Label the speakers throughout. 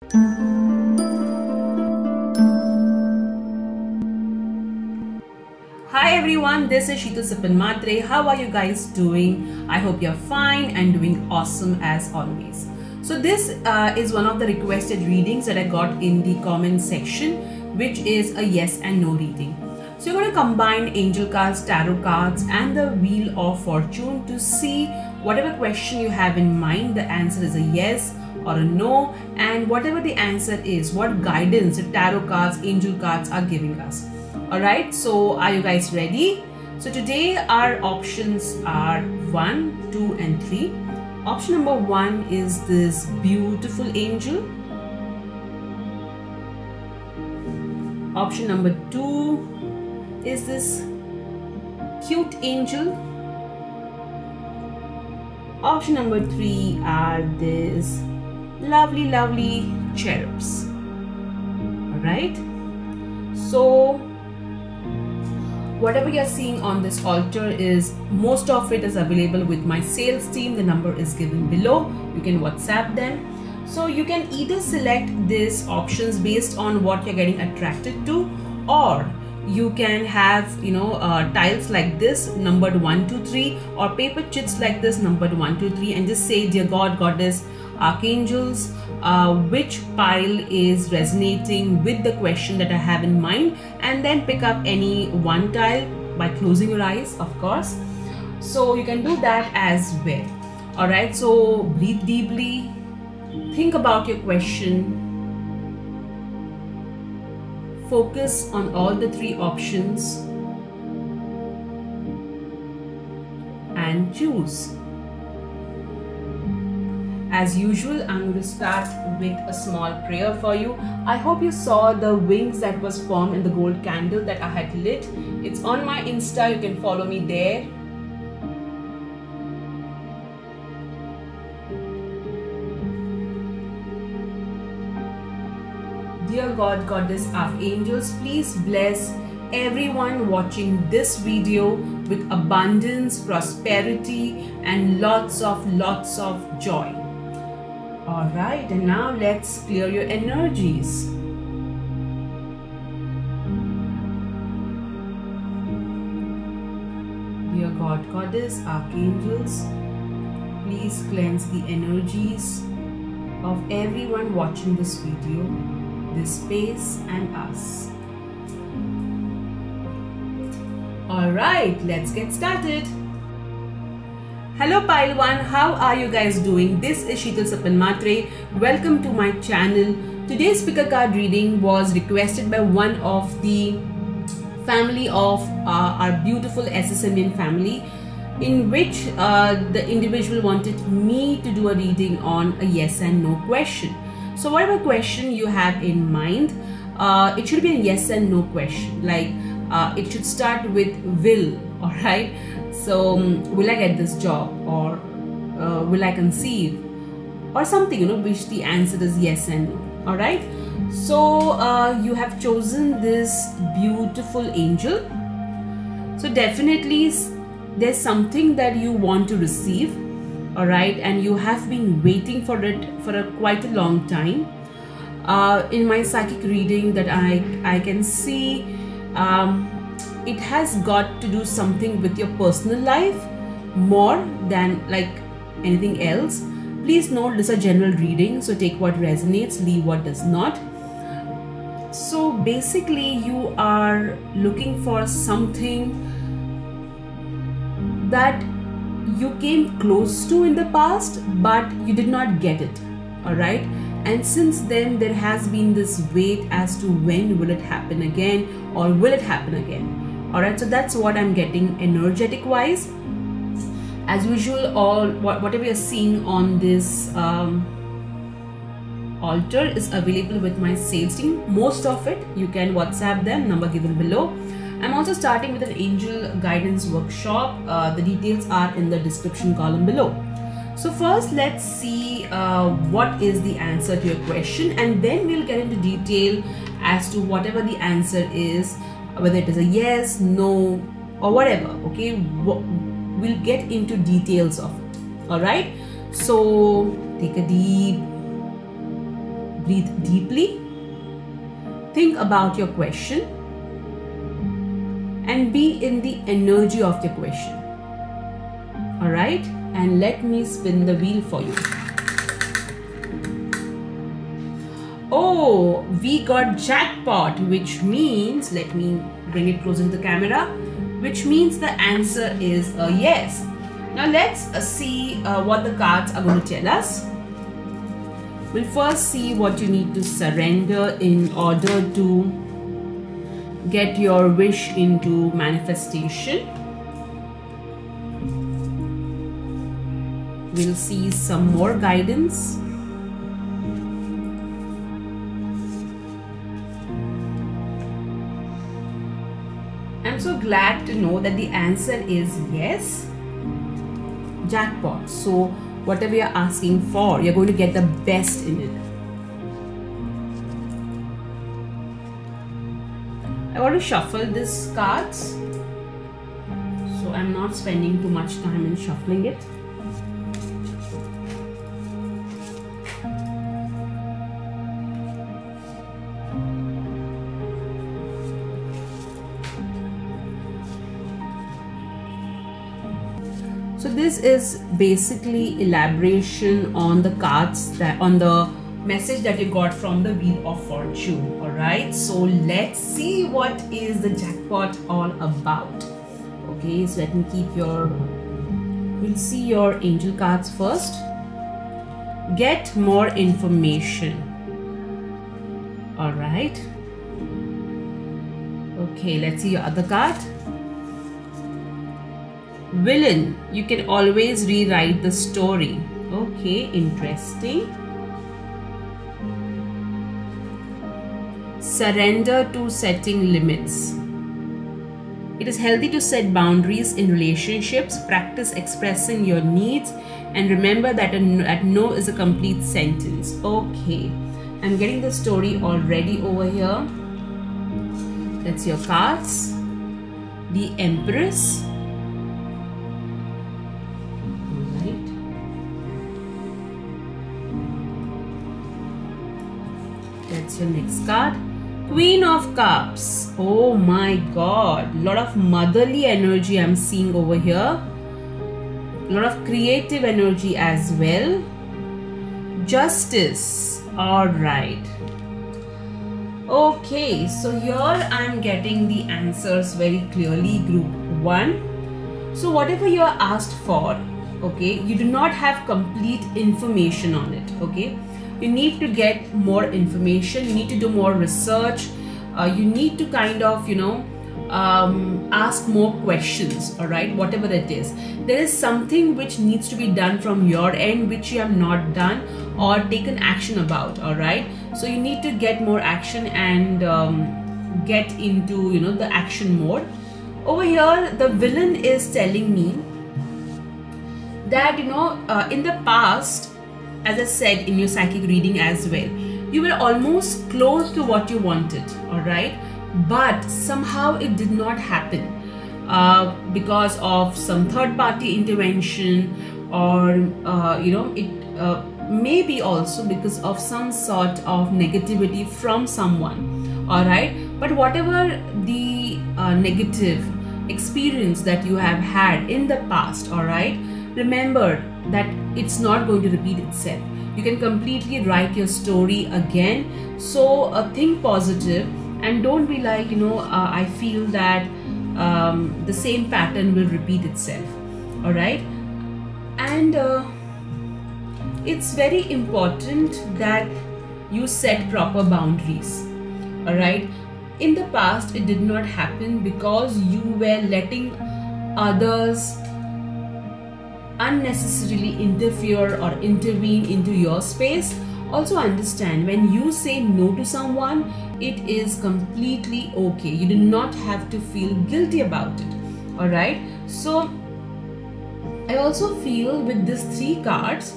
Speaker 1: Hi everyone, this is Sheetal Sipin Matre. How are you guys doing? I hope you're fine and doing awesome as always. So this is one of the requested readings that I got in the comment section, which is a yes and no reading. So you're going to combine angel cards, tarot cards and the wheel of fortune to see whatever question you have in mind. The answer is a yes or a no, and whatever the answer is, what guidance the tarot cards, angel cards are giving us. Alright, so are you guys ready? So today our options are 1, 2 and 3. Option number 1 is this beautiful angel. Option number 2 is this cute angel. Option number 3 are this lovely cherubs. Alright, so whatever you're seeing on this altar is, most of it is available with my sales team. The number is given below. You can WhatsApp them. So you can either select these options based on what you're getting attracted to, or you can have tiles like this numbered 1, 2, 3, or paper chits like this numbered 1, 2, 3, and just say, dear God, Goddess, Archangels, which pile is resonating with the question that I have in mind, and then pick up any one tile by closing your eyes, of course. So you can do that as well. Alright, so breathe deeply, think about your question, focus on all the 3 options and choose. As usual, I'm going to start with a small prayer for you. I hope you saw the wings that was formed in the gold candle that I had lit. It's on my Insta, you can follow me there. Dear God, Goddess, Archangels, please bless everyone watching this video with abundance, prosperity and lots of joy. Alright, and now let's clear your energies. Dear God, Goddess, Archangels, please cleanse the energies of everyone watching this video, this space and us. Alright, let's get started. Hello Pile 1, how are you guys doing? This is Sheetal Sipin Matre. Welcome to my channel. Today's picker card reading was requested by one of the family of our beautiful SSMian family, in which the individual wanted me to do a reading on a yes and no question. So whatever question you have in mind, it should be a yes and no question. Like it should start with will, alright? So will I get this job, or will I conceive, or something, which the answer is yes and no. Alright, so you have chosen this beautiful angel. So definitely there's something that you want to receive, alright, and you have been waiting for it for quite a long time. In my psychic reading that I can see, it has got to do something with your personal life more than like anything else. Please note, this is a general reading, so take what resonates, leave what does not. So basically you are looking for something that you came close to in the past, but you did not get it. Alright, and since then there has been this wait as to when will it happen again, or will it happen again. Alright, so that's what I'm getting energetic wise. As usual, whatever you're seeing on this altar is available with my sales team. Most of it you can WhatsApp them, number given below. I'm also starting with an angel guidance workshop. The details are in the description column below. So first let's see what is the answer to your question, and then we'll get into detail as to whatever the answer is, whether it is a yes, no, or whatever. Okay, we'll get into details of it. All right, so take a deep breathe deeply, think about your question, and be in the energy of the question. Alright, and let me spin the wheel for you. Oh, we got jackpot, which means, let me bring it closer to the camera, which means the answer is a yes. Now let's see what the cards are going to tell us. We'll first see what you need to surrender in order to get your wish into manifestation. We'll see some more guidance. I'm so glad to know that the answer is yes. Jackpot. So whatever you're asking for, you're going to get the best in it. I want to shuffle these cards, so I'm not spending too much time in shuffling it. So this is basically elaboration on the cards, that on the message that you got from the Wheel of Fortune. Alright, so let's see what is the jackpot all about. Okay, so let me keep your, we'll see your angel cards first. Get more information. Alright. Okay, let's see your other card. Villain, you can always rewrite the story. Okay, interesting. Surrender to setting limits. It is healthy to set boundaries in relationships, practice expressing your needs, and remember that a no is a complete sentence. Okay, I'm getting the story already over here. That's your cards. The Empress. That's your next card. Queen of Cups. Oh my god, a lot of motherly energy I'm seeing over here. A lot of creative energy as well. Justice. Alright. Okay, so here I'm getting the answers very clearly. Group 1. So whatever you are asked for, okay, you do not have complete information on it, okay. You need to get more information, you need to do more research, you need to kind of, ask more questions, alright, whatever it is. There is something which needs to be done from your end which you have not done or taken action about, alright. So you need to get more action and get into, the action mode. Over here, the villain is telling me that, in the past, as I said in your psychic reading as well, you were almost close to what you wanted, alright, but somehow it did not happen because of some third party intervention, or maybe also because of some sort of negativity from someone, alright. But whatever the negative experience that you have had in the past, alright, remember that it's not going to repeat itself. You can completely write your story again. So think positive and don't be like, I feel that the same pattern will repeat itself. Alright. And it's very important that you set proper boundaries. Alright. In the past, it did not happen because you were letting others unnecessarily interfere or intervene into your space. Also understand, when you say no to someone, it is completely okay. You do not have to feel guilty about it. Alright. So I also feel with these 3 cards,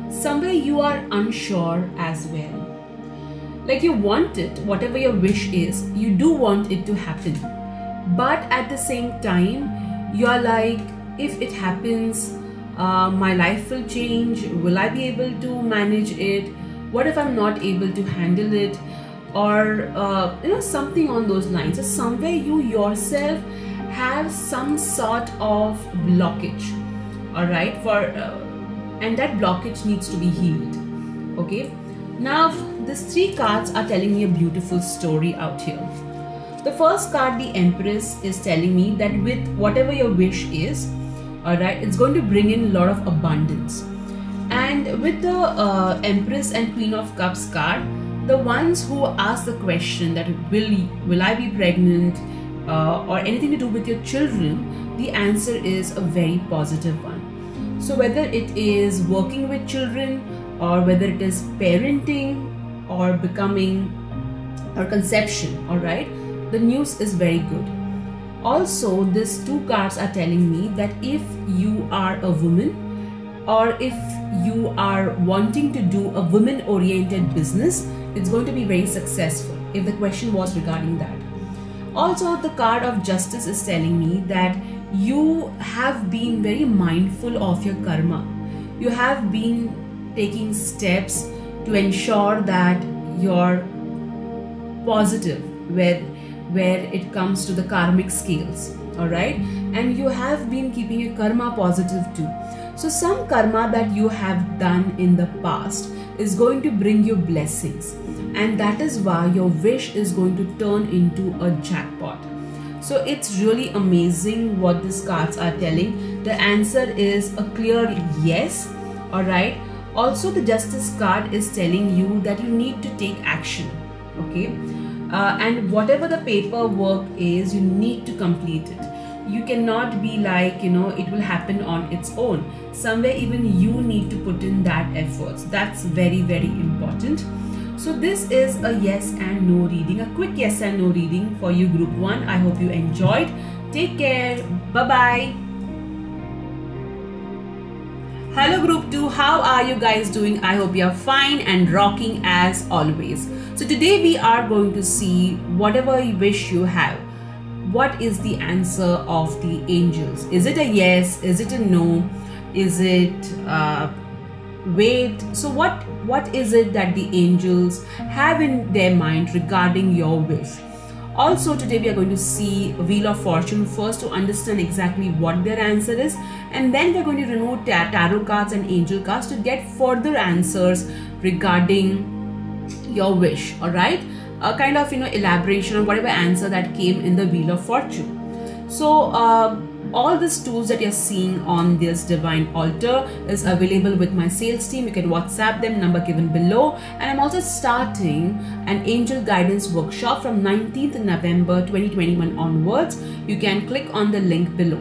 Speaker 1: somewhere you are unsure as well. Like you want it, whatever your wish is, you do want it to happen. But at the same time, you are like, if it happens, my life will change. Will I be able to manage it? What if I'm not able to handle it? Or something on those lines. So somewhere you yourself have some sort of blockage, all right, and that blockage needs to be healed. Okay, now these 3 cards are telling me a beautiful story out here. The first card, the Empress, is telling me that with whatever your wish is, all right, it's going to bring in a lot of abundance. And with the Empress and Queen of Cups card, the ones who ask the question that will I be pregnant or anything to do with your children, the answer is a very positive one. So whether it is working with children, or whether it is parenting or becoming or conception, all right, the news is very good. Also, these 2 cards are telling me that if you are a woman, or if you are wanting to do a women oriented business, it's going to be very successful, if the question was regarding that. Also, the card of Justice is telling me that you have been very mindful of your karma. You have been taking steps to ensure that you're positive where it comes to the karmic scales, all right, and you have been keeping your karma positive too. So some karma that you have done in the past is going to bring you blessings, and that is why your wish is going to turn into a jackpot. So it's really amazing what these cards are telling. The answer is a clear yes, all right. Also, the Justice card is telling you that you need to take action, okay, and whatever the paperwork is, you need to complete it. You cannot be like, it will happen on its own. Somewhere even you need to put in that efforts. That's very, very important. So this is a yes and no reading, a quick yes and no reading for you, Group 1. I hope you enjoyed. Take care. Bye-bye. Hello Group 2, how are you guys doing? I hope you're fine and rocking as always. So today we are going to see whatever wish you have. What is the answer of the angels? Is it a yes? Is it a no? Is it wait? So what is it that the angels have in their mind regarding your wish? Also today we are going to see Wheel of Fortune first to understand exactly what their answer is, and then we're going to remove tarot cards and angel cards to get further answers regarding your wish, all right? A kind of elaboration on whatever answer that came in the Wheel of Fortune. So all these tools that you're seeing on this divine altar is available with my sales team. You can WhatsApp them, number given below. And I'm also starting an angel guidance workshop from 19th November 2021 onwards. You can click on the link below.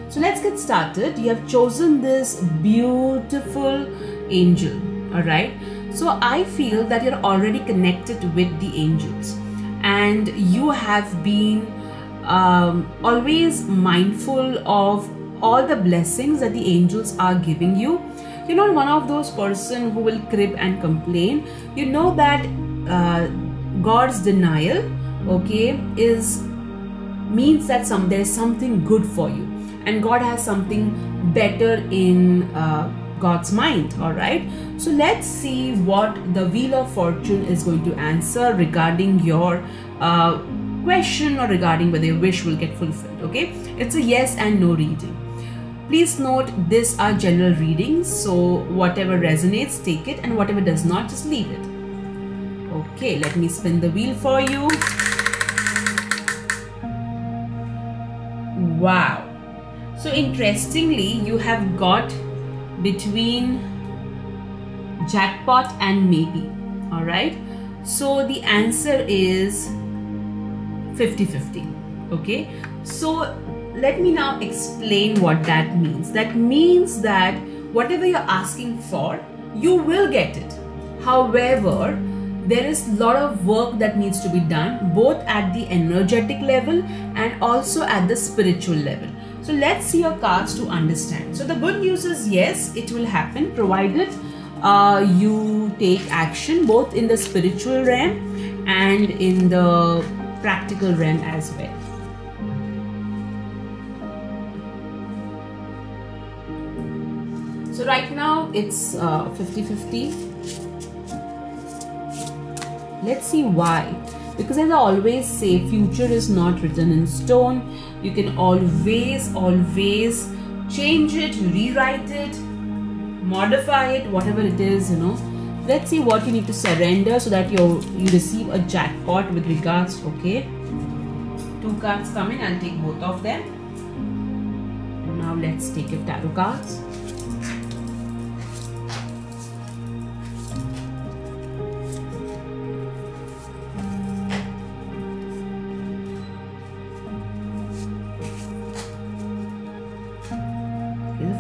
Speaker 1: So let's get started. You have chosen this beautiful angel, all right? So I feel that you're already connected with the angels, and you have been always mindful of all the blessings that the angels are giving you. You're not one of those person who will crib and complain. You know that God's denial, okay, means that there's something good for you, and God has something better in God's mind, all right? So let's see what the Wheel of Fortune is going to answer regarding your question or regarding whether your wish will get fulfilled, okay? It's a yes and no reading. Please note, these are general readings, so whatever resonates, take it, and whatever does not, just leave it. Okay, let me spin the wheel for you. Wow. So interestingly, you have got between jackpot and maybe, all right? So the answer is 50-50, okay? So let me now explain what that means. That means that whatever you're asking for, you will get it. However, there is a lot of work that needs to be done, both at the energetic level and also at the spiritual level. So let's see your cards to understand. So the good news is yes, it will happen, provided you take action both in the spiritual realm and in the practical realm as well. So right now it's 50-50. Let's see why. Because as I always say, future is not written in stone. You can always change it, rewrite it, modify it, whatever it is, you know. Let's see what you need to surrender so that you receive a jackpot with regards. Okay, 2 cards come in. I'll take both of them. Now let's take your tarot cards.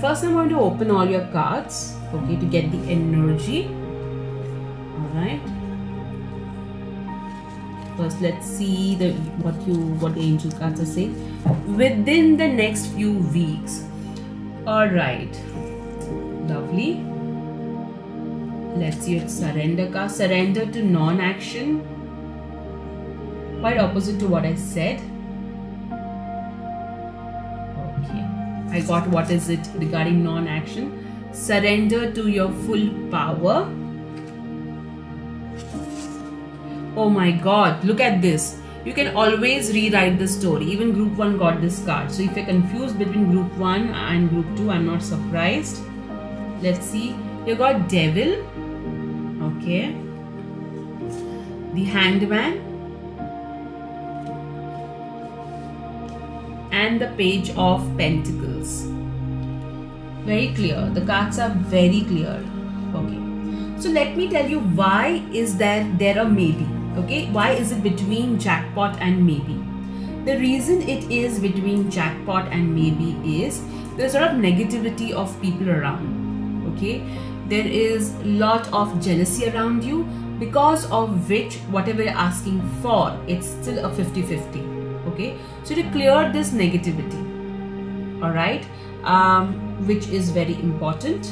Speaker 1: First, I'm going to open all your cards, okay, to get the energy. Alright. First, let's see what the angel cards are saying. Within the next few weeks. Alright. Lovely. Let's see your surrender card. Surrender to non-action. Quite opposite to what I said. I got what is it regarding non-action. Surrender to your full power. Oh my God, look at this. You can always rewrite the story. Even group 1 got this card. So if you're confused between group 1 and group 2, I'm not surprised. Let's see. You got devil. Okay. The hanged man. And the page of pentacles. Very clear. The cards are very clear. Okay. So let me tell you why is there a maybe. Okay. Why is it between jackpot and maybe? The reason it is between jackpot and maybe is there's a lot of negativity of people around. Okay. There is a lot of jealousy around you, because of which whatever you're asking for, it's still a 50-50. Okay, so to clear this negativity, all right, which is very important.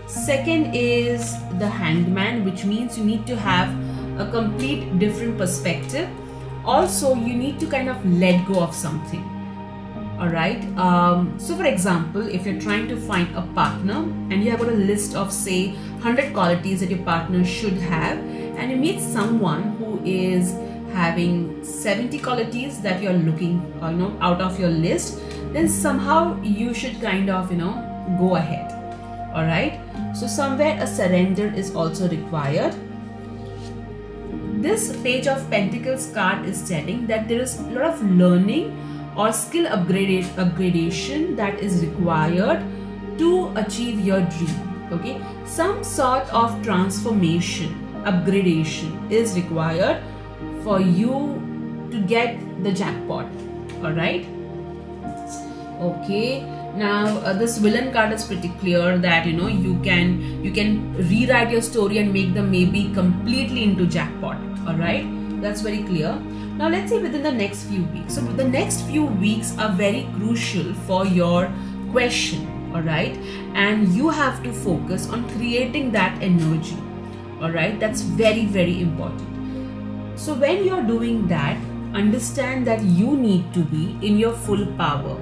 Speaker 1: Second is the hanged man, which means you need to have a complete different perspective. Also, you need to kind of let go of something. All right. So for example, if you're trying to find a partner and you have got a list of say 100 qualities that your partner should have, and you meet someone who is having 70 qualities that you're looking out of your list, then somehow you should kind of go ahead. All right, so somewhere a surrender is also required. This page of pentacles card is telling that there is a lot of learning or skill upgradation that is required to achieve your dream. Okay, some sort of transformation, upgradation is required for you to get the jackpot. All right. Okay. Now this villain card is pretty clear that you can rewrite your story and make the maybe completely into jackpot. All right. That's very clear. Now let's say within the next few weeks. So the next few weeks are very crucial for your question. All right. And you have to focus on creating that energy. All right. That's very, very important. So when you're doing that, understand that you need to be in your full power.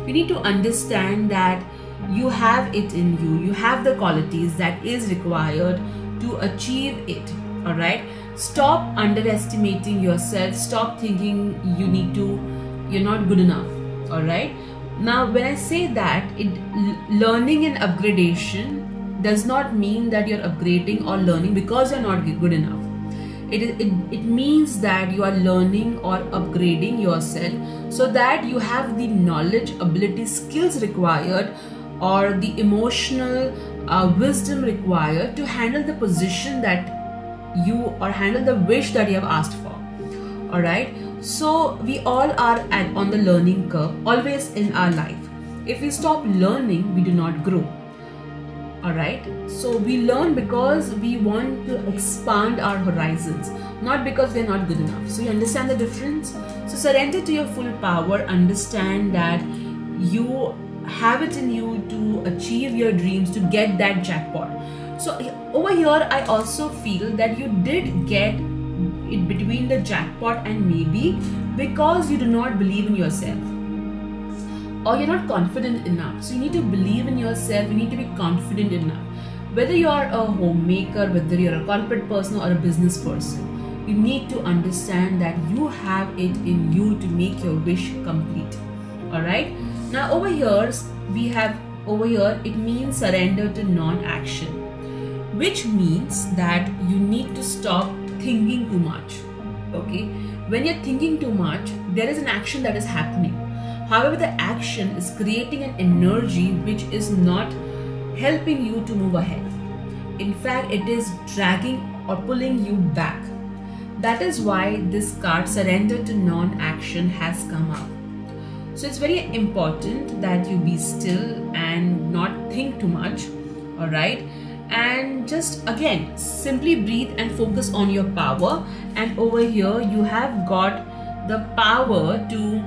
Speaker 1: You need to understand that you have it in you. You have the qualities that is required to achieve it. All right. Stop underestimating yourself. Stop thinking you're not good enough. All right. Now, when I say that, learning and upgradation does not mean that you're upgrading or learning because you're not good enough. It means that you are learning or upgrading yourself so that you have the knowledge, ability, skills required, or the emotional wisdom required to handle the position that handle the wish that you have asked for. All right. So we all are on the learning curve always in our life. If we stop learning, we do not grow. All right. So we learn because we want to expand our horizons, not because we're not good enough. So you understand the difference? So surrender to your full power. Understand that you have it in you to achieve your dreams, to get that jackpot. So over here, I also feel that you did get it between the jackpot and maybe because you do not believe in yourself, or you're not confident enough. So you need to believe in yourself. You need to be confident enough. Whether you are a homemaker, whether you're a corporate person or a business person, you need to understand that you have it in you to make your wish complete. All right. Now over here it means surrender to non-action, which means that you need to stop thinking too much. Okay. When you're thinking too much, there is an action that is happening. However, the action is creating an energy which is not helping you to move ahead. In fact, it is dragging or pulling you back. That is why this card, surrender to non-action, has come out. So it's very important that you be still and not think too much. All right. And just again, simply breathe and focus on your power. And over here, you have got the power to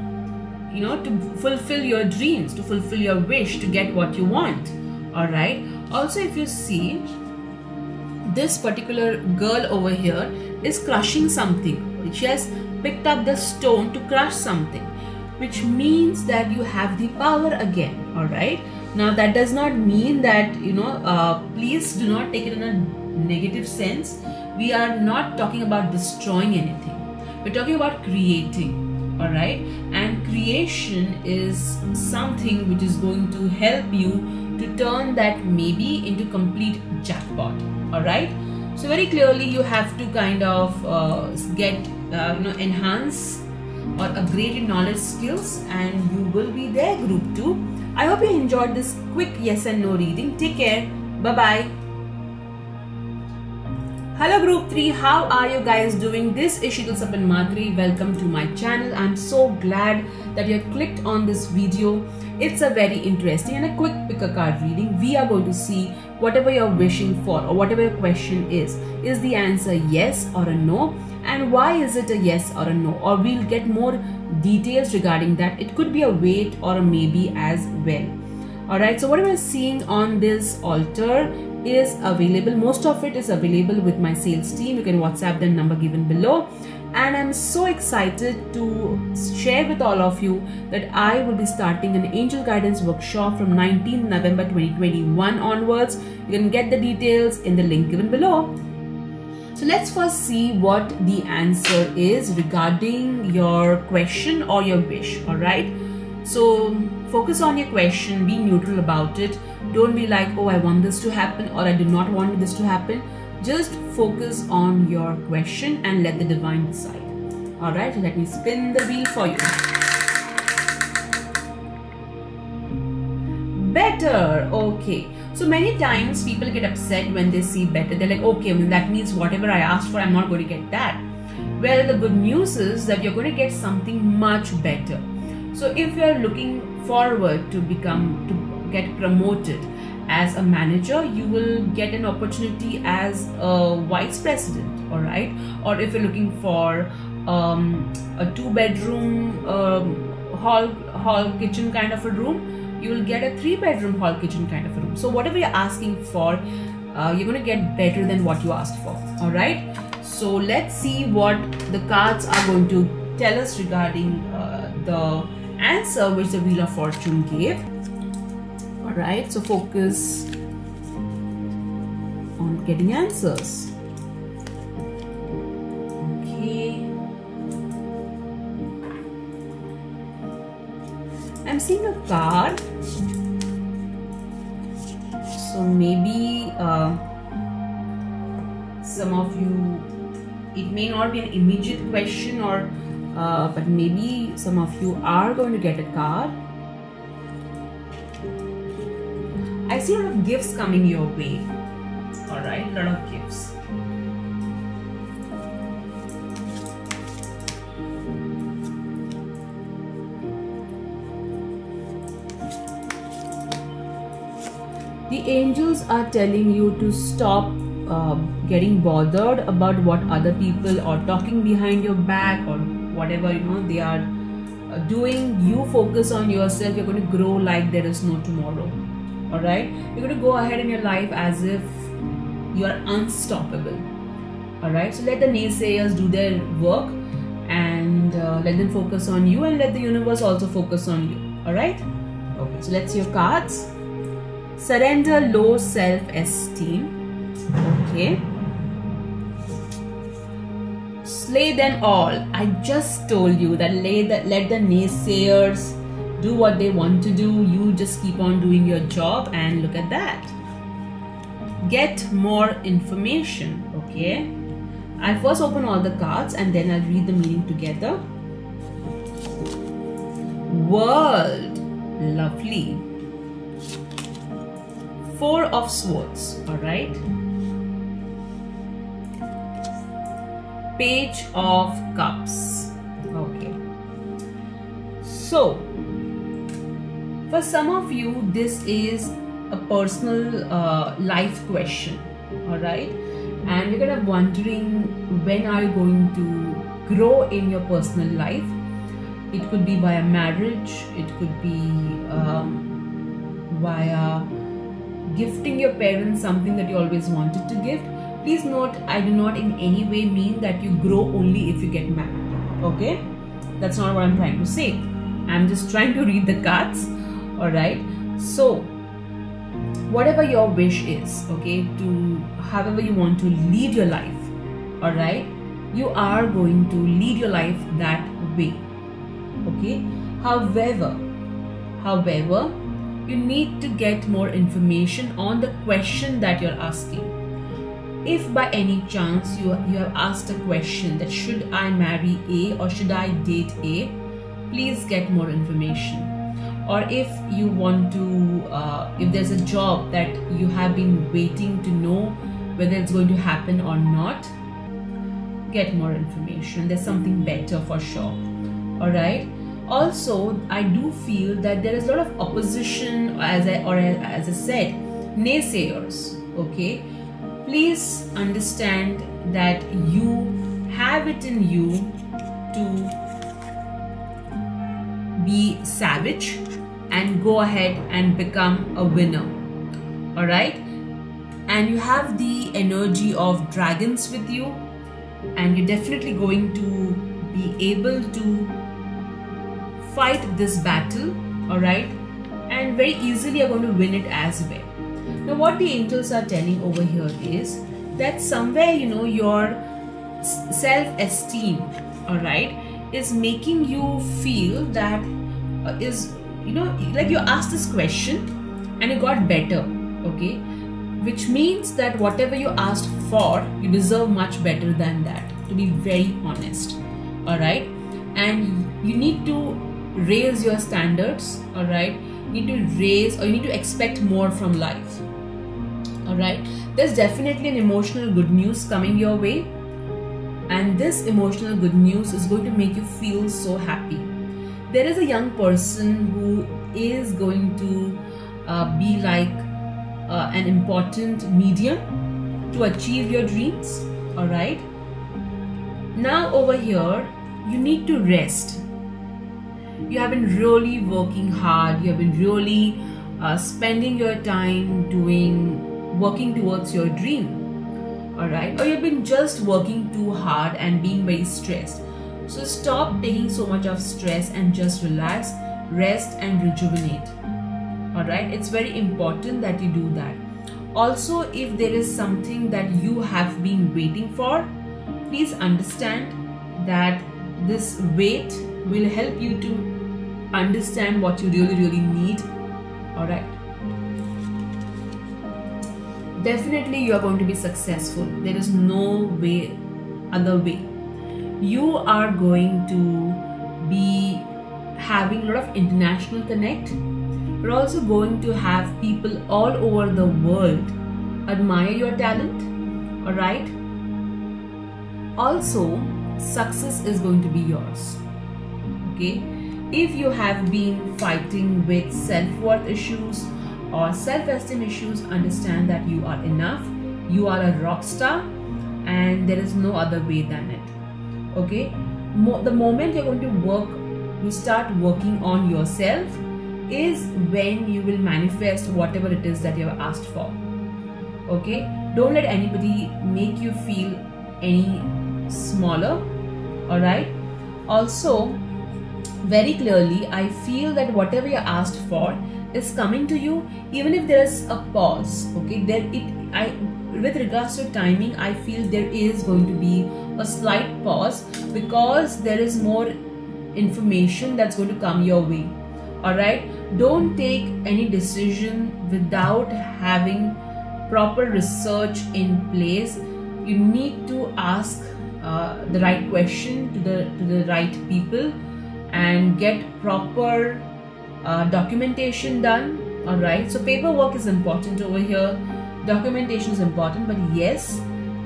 Speaker 1: to fulfill your dreams, to fulfill your wish, to get what you want. All right. Also, if you see, this particular girl over here is crushing something. She has picked up the stone to crush something, which means that you have the power again. All right. Now that does not mean that, please do not take it in a negative sense. We are not talking about destroying anything. We're talking about creating. All right. And creation is something which is going to help you to turn that maybe into complete jackpot. All right. So very clearly you have to kind of enhance or upgrade your knowledge skills, and you will be there, group 2. I hope you enjoyed this quick yes and no reading. Take care. Bye-bye. Hello group 3, how are you guys doing? This is Sheetal Sapan Matre. Welcome to my channel. I'm so glad that you have clicked on this video. It's a very interesting and a quick pick a card reading. We are going to see whatever you're wishing for or whatever your question is. Is the answer yes or a no? And why is it a yes or a no? Or we'll get more details regarding that. It could be a wait or a maybe as well. Alright, so whatever you're seeing on this altar is available. Most of it is available with my sales team. You can WhatsApp the number given below. And I'm so excited to share with all of you that I will be starting an angel guidance workshop from 19th November 2021 onwards. You can get the details in the link given below. So let's first see what the answer is regarding your question or your wish. All right. So focus on your question, be neutral about it. Don't be like, oh, I want this to happen or I do not want this to happen. Just focus on your question and let the divine decide. All right, so let me spin the wheel for you. Better. Okay. So many times people get upset when they see better. They're like, okay, well, that means whatever I asked for, I'm not going to get that. Well, the good news is that you're going to get something much better. So if you're looking forward to get promoted as a manager, you will get an opportunity as a vice president. All right. Or if you're looking for a 2-bedroom hall kitchen kind of a room, you will get a 3-bedroom hall kitchen kind of a room. So whatever you're asking for, you're going to get better than what you asked for. All right. So let's see what the cards are going to tell us regarding the answer which the Wheel of Fortune gave. All right. So focus on getting answers. Okay. I'm seeing a card. So maybe some of you, it may not be an immediate question or but maybe some of you are going to get a card. I see a lot of gifts coming your way. All right, a lot of gifts. The angels are telling you to stop getting bothered about what other people are talking behind your back or whatever they are doing. You focus on yourself. You're going to grow like there is no tomorrow. All right, you're going to go ahead in your life as if you are unstoppable. All right, so let the naysayers do their work and let them focus on you, and let the universe also focus on you. All right. Okay, so let's see your cards. Surrender low self-esteem. Okay. slay them all. I just told you that let the naysayers do what they want to do. You just keep on doing your job, and look at that. Get more information. Okay, I'll first open all the cards and then I'll read the meaning together. World, lovely. Four of Swords, all right. Page of Cups. Okay. So, for some of you, this is a personal life question, all right? And you're kind of wondering, when are you going to grow in your personal life? It could be via marriage, it could be via gifting your parents something that you always wanted to gift. Please note, I do not in any way mean that you grow only if you get married, okay? That's not what I'm trying to say. I'm just trying to read the cards, all right? So, whatever your wish is, okay, to however you want to lead your life, all right, you are going to lead your life that way, okay? However, you need to get more information on the question that you're asking. If by any chance you have asked a question that should I marry A or should I date A, please get more information. Or if you want to, if there's a job that you have been waiting to know whether it's going to happen or not, get more information. There's something better for sure, all right? Also, I do feel that there is a lot of opposition, as I said, naysayers, okay? Please understand that you have it in you to be savage and go ahead and become a winner, all right? And you have the energy of dragons with you, and you're definitely going to be able to fight this battle, all right? And very easily you're going to win it as well. Now what the angels are telling over here is that somewhere, you know, your self-esteem, all right, is making you feel that you know, like you asked this question and you got better, okay? Which means that whatever you asked for, you deserve much better than that, to be very honest, all right? And you need to raise your standards, all right? You need to raise, or you need to expect more from life, all right? There's definitely an emotional good news coming your way, and this emotional good news is going to make you feel so happy. There is a young person who is going to be like an important medium to achieve your dreams, all right? Now over here, you need to rest. You have been really working hard. You have been really spending your time working towards your dream, all right? Or you've been just working too hard and being very stressed. So stop taking so much of stress and just relax, rest and rejuvenate, all right? It's very important that you do that. Also, if there is something that you have been waiting for, please understand that this wait will help you to understand what you really need, all right? Definitely you are going to be successful. There is no other way. You are going to be having a lot of international connect. You're also going to have people all over the world admire your talent, all right? Also, success is going to be yours, okay? If you have been fighting with self-worth issues or self-esteem issues, understand that you are enough. You are a rock star, and there is no other way than it, okay? The moment you're going to start working on yourself is when you will manifest whatever it is that you have asked for, okay? Don't let anybody make you feel any smaller, all right? Also, very clearly, I feel that whatever you asked for is coming to you, even if there is a pause, okay? I with regards to timing, I feel there is going to be a slight pause because there is more information that's going to come your way. Alright, don't take any decision without having proper research in place. You need to ask the right question to the right people and get proper documentation done. Alright, so paperwork is important over here, documentation is important, but yes,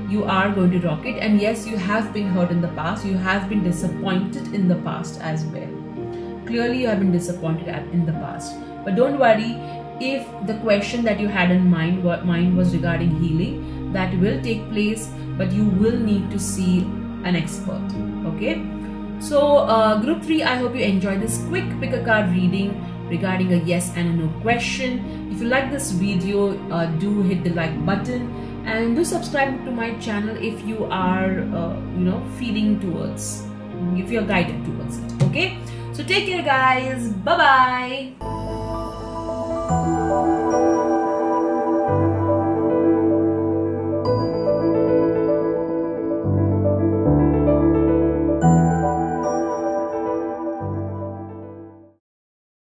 Speaker 1: you are going to rock it, and yes, you have been hurt in the past, you have been disappointed in the past as well. Clearly you have been disappointed in the past, but don't worry. If the question that you had in mind was regarding healing, that will take place, but you will need to see an expert. Okay, so group 3, I hope you enjoyed this quick pick a card reading regarding a yes and a no question. If you like this video, do hit the like button and do subscribe to my channel if you are feeling towards, if you are guided towards it. Okay, so take care guys, bye bye.